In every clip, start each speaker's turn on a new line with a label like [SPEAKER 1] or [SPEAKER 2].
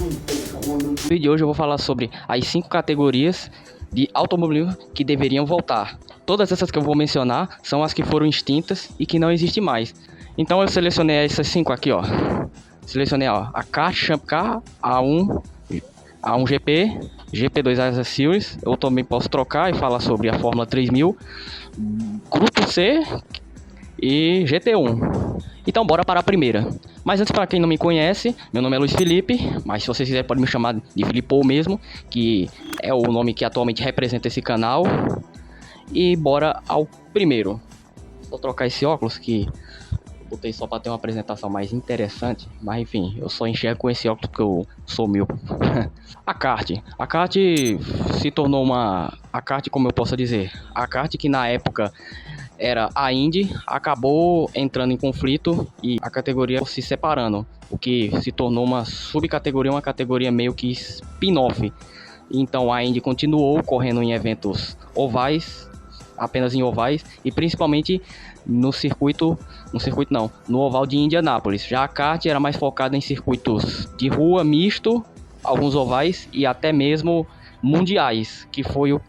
[SPEAKER 1] No vídeo de hoje eu vou falar sobre as 5 categorias de automobilismo que deveriam voltar. Todas essas que eu vou mencionar são as que foram extintas e que não existem mais. Então eu selecionei essas 5 aqui, ó. Selecionei, ó, a kart, Champ Car, A1 GP, GP2 Asa Series. Eu também posso trocar e falar sobre a Fórmula 3000, Grupo C e GT1. Então bora para a primeira. Mas antes, para quem não me conhece, meu nome é Luiz Felipe, mas se vocês quiserem pode me chamar de Filipou mesmo, que é o nome que atualmente representa esse canal. E bora ao primeiro. Vou trocar esse óculos que eu botei só para ter uma apresentação mais interessante, mas enfim, eu só enxergo com esse óculos porque eu sou míope. A kart se tornou a kart, como eu posso dizer, a kart que na época era a Indy, acabou entrando em conflito e a categoria se separando, o que se tornou uma subcategoria, uma categoria meio que spin-off. Então a Indy continuou correndo em eventos ovais, apenas em ovais, e principalmente no oval de Indianápolis. Já a kart era mais focada em circuitos de rua misto, alguns ovais e até mesmo mundiais, que foi o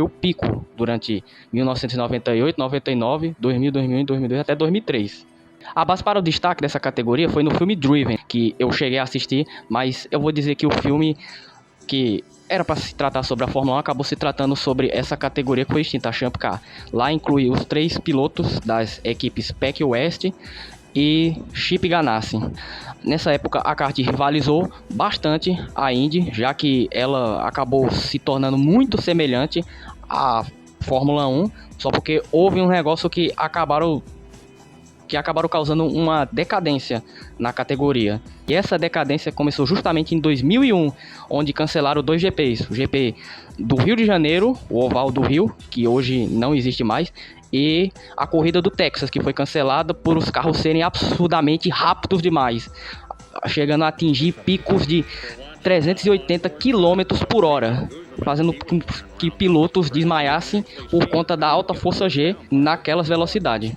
[SPEAKER 1] pico durante 1998, 99, 2000, 2001, 2002 até 2003. A base para o destaque dessa categoria foi no filme Driven, que eu cheguei a assistir, mas eu vou dizer que o filme que era para se tratar sobre a Fórmula 1 acabou se tratando sobre essa categoria que foi extinta, a Champ Car. Lá inclui os 3 pilotos das equipes Pac West e Chip Ganassi. Nessa época a kart rivalizou bastante a Indy, já que ela acabou se tornando muito semelhante à Fórmula 1, só porque houve um negócio que acabaram causando uma decadência na categoria. E essa decadência começou justamente em 2001, onde cancelaram 2 GPs. O GP do Rio de Janeiro, o Oval do Rio, que hoje não existe mais, e a corrida do Texas, que foi cancelada por os carros serem absurdamente rápidos demais, chegando a atingir picos de 380 km por hora, fazendo com que pilotos desmaiassem por conta da alta força G naquelas velocidades.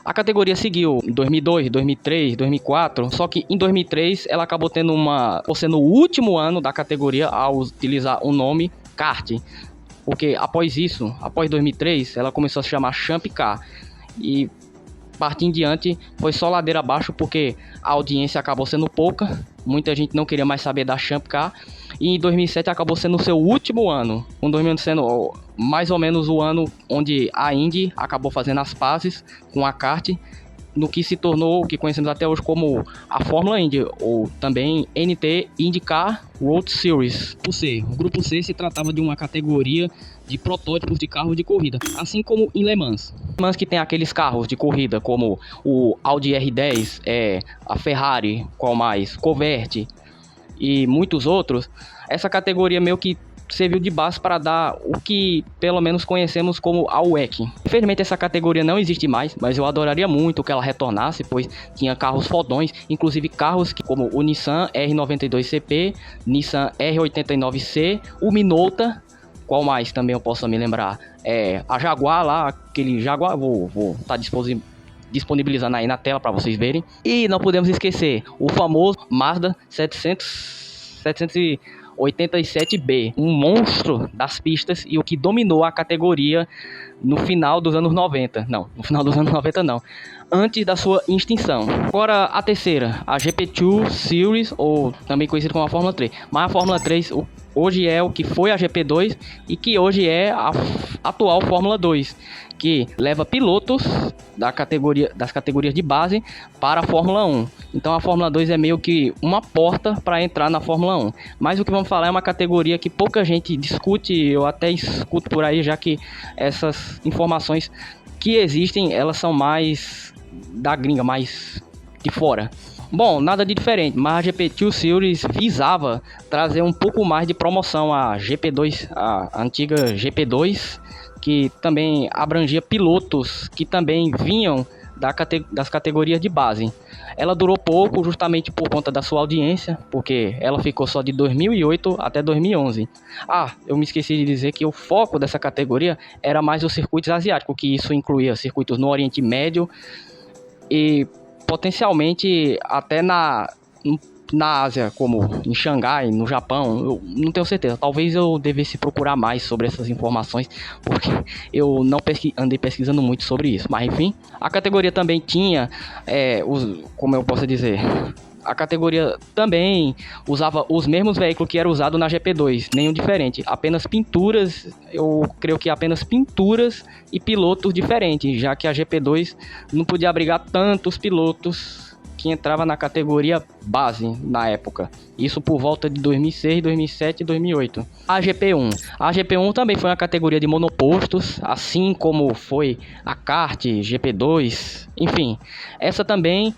[SPEAKER 1] A categoria seguiu em 2002, 2003, 2004, só que em 2003 ela acabou sendo o último ano da categoria a utilizar o nome kart, porque após 2003, ela começou a se chamar Champ Car, e partindo em diante foi só ladeira abaixo, porque a audiência acabou sendo pouca, muita gente não queria mais saber da Champ Car, e em 2007 acabou sendo o seu último ano, com 2000 sendo mais ou menos o ano onde a Indy acabou fazendo as pazes com a kart, no que se tornou o que conhecemos até hoje como a Fórmula Indy, ou também NT IndyCar World Series. O Grupo C se tratava de uma categoria de protótipos de carros de corrida, assim como em Le Mans. Le Mans, que tem aqueles carros de corrida como o Audi R10, a Ferrari, qual mais, Covert e muitos outros. Essa categoria meio que serviu de base para dar o que pelo menos conhecemos como a WEC. Infelizmente essa categoria não existe mais, mas eu adoraria muito que ela retornasse, pois tinha carros fodões, inclusive carros como o Nissan R92CP, Nissan R89C, o Minolta, qual mais também eu posso me lembrar, a Jaguar lá, aquele Jaguar, vou estar disponibilizando aí na tela para vocês verem. E não podemos esquecer o famoso Mazda 787B, um monstro das pistas e o que dominou a categoria no final dos anos 90. Não, no final dos anos 90 não, antes da sua extinção. Agora a terceira, a GP2 Series, ou também conhecida como a Fórmula 3. Mas a Fórmula 3 hoje é o que foi a GP2 e que hoje é a atual Fórmula 2, que leva pilotos das categorias de base para a Fórmula 1. Então a Fórmula 2 é meio que uma porta para entrar na Fórmula 1. Mas o que vamos falar é uma categoria que pouca gente discute, eu até escuto por aí, já que essas informações que existem, elas são mais da gringa, mais de fora. Bom, nada de diferente, mas a GP2 Series visava trazer um pouco mais de promoção à GP2, a antiga GP2, que também abrangia pilotos que também vinham das categorias de base. Ela durou pouco justamente por conta da sua audiência, porque ela ficou só de 2008 até 2011. Eu me esqueci de dizer que o foco dessa categoria era mais os circuitos asiáticos, que isso incluía circuitos no Oriente Médio e potencialmente até na Ásia, como em Xangai, no Japão, eu não tenho certeza. Talvez eu devesse procurar mais sobre essas informações, porque eu não andei pesquisando muito sobre isso. Mas enfim, a categoria também tinha, como eu posso dizer, a categoria também usava os mesmos veículos que era usado na GP2, nenhum diferente, apenas pinturas, eu creio que apenas pinturas e pilotos diferentes, já que a GP2 não podia abrigar tantos pilotos que entrava na categoria base na época. Isso por volta de 2006, 2007 e 2008. A GP1 também foi uma categoria de monopostos, assim como foi a kart, GP2, enfim. Essa também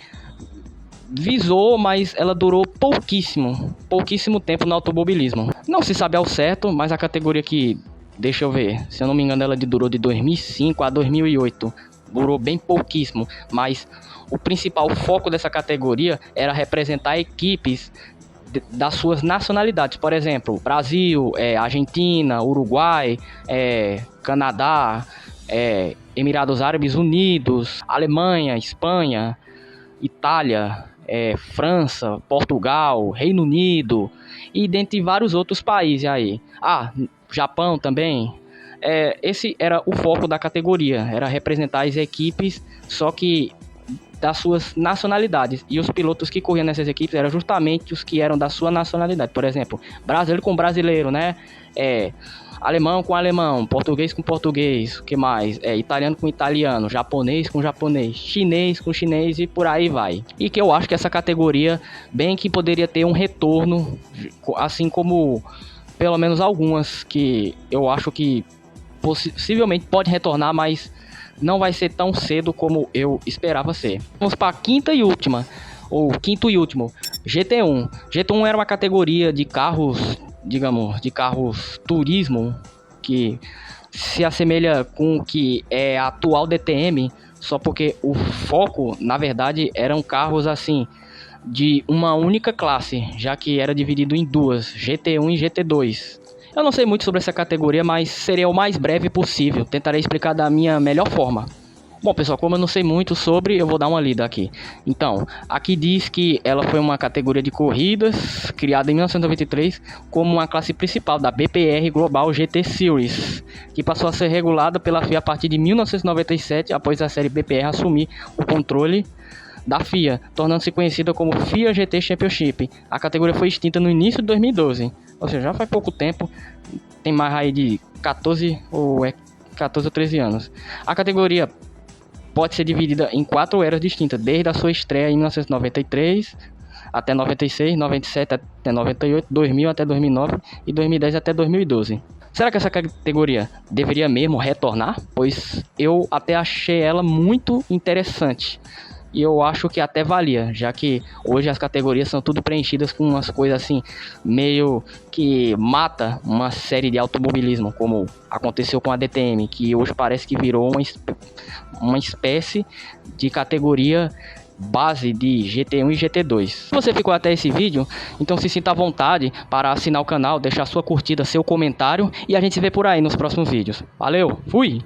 [SPEAKER 1] visou, mas ela durou pouquíssimo tempo no automobilismo. Não se sabe ao certo, mas a categoria que, deixa eu ver, se eu não me engano, ela durou de 2005 a 2008. Durou bem pouquíssimo, mas o principal foco dessa categoria era representar equipes das suas nacionalidades. Por exemplo, Brasil, Argentina, Uruguai, Canadá, Emirados Árabes Unidos, Alemanha, Espanha, Itália, França, Portugal, Reino Unido e dentre vários outros países aí. Japão também. Esse era o foco da categoria, era representar as equipes, só que das suas nacionalidades. E os pilotos que corriam nessas equipes eram justamente os que eram da sua nacionalidade. Por exemplo, brasileiro com brasileiro, né? Alemão com alemão, português com português, o que mais? Italiano com italiano, japonês com japonês, chinês com chinês e por aí vai. E que eu acho que essa categoria bem que poderia ter um retorno, assim como pelo menos algumas que eu acho que possivelmente pode retornar, mas não vai ser tão cedo como eu esperava ser. Vamos para a quinto e último, GT1. GT1 era uma categoria de carros, digamos, de carros turismo, que se assemelha com o que é a atual DTM, só porque o foco, na verdade, eram carros assim, de uma única classe, já que era dividido em duas, GT1 e GT2. Eu não sei muito sobre essa categoria, mas seria o mais breve possível. Tentarei explicar da minha melhor forma. Bom, pessoal, como eu não sei muito sobre, eu vou dar uma lida aqui. Então, aqui diz que ela foi uma categoria de corridas, criada em 1993, como uma classe principal da BPR Global GT Series, que passou a ser regulada pela FIA a partir de 1997, após a série BPR assumir o controle da FIA, tornando-se conhecida como FIA GT Championship. A categoria foi extinta no início de 2012, ou seja, já faz pouco tempo, tem mais aí de 14 ou 13 anos. A categoria pode ser dividida em 4 eras distintas, desde a sua estreia em 1993 até 96, 97 até 98, 2000 até 2009 e 2010 até 2012. Será que essa categoria deveria mesmo retornar? Pois eu até achei ela muito interessante. E eu acho que até valia, já que hoje as categorias são tudo preenchidas com umas coisas assim, meio que mata uma série de automobilismo, como aconteceu com a DTM, que hoje parece que virou uma espécie de categoria base de GT1 e GT2. Se você ficou até esse vídeo, então se sinta à vontade para assinar o canal, deixar sua curtida, seu comentário, e a gente se vê por aí nos próximos vídeos. Valeu, fui!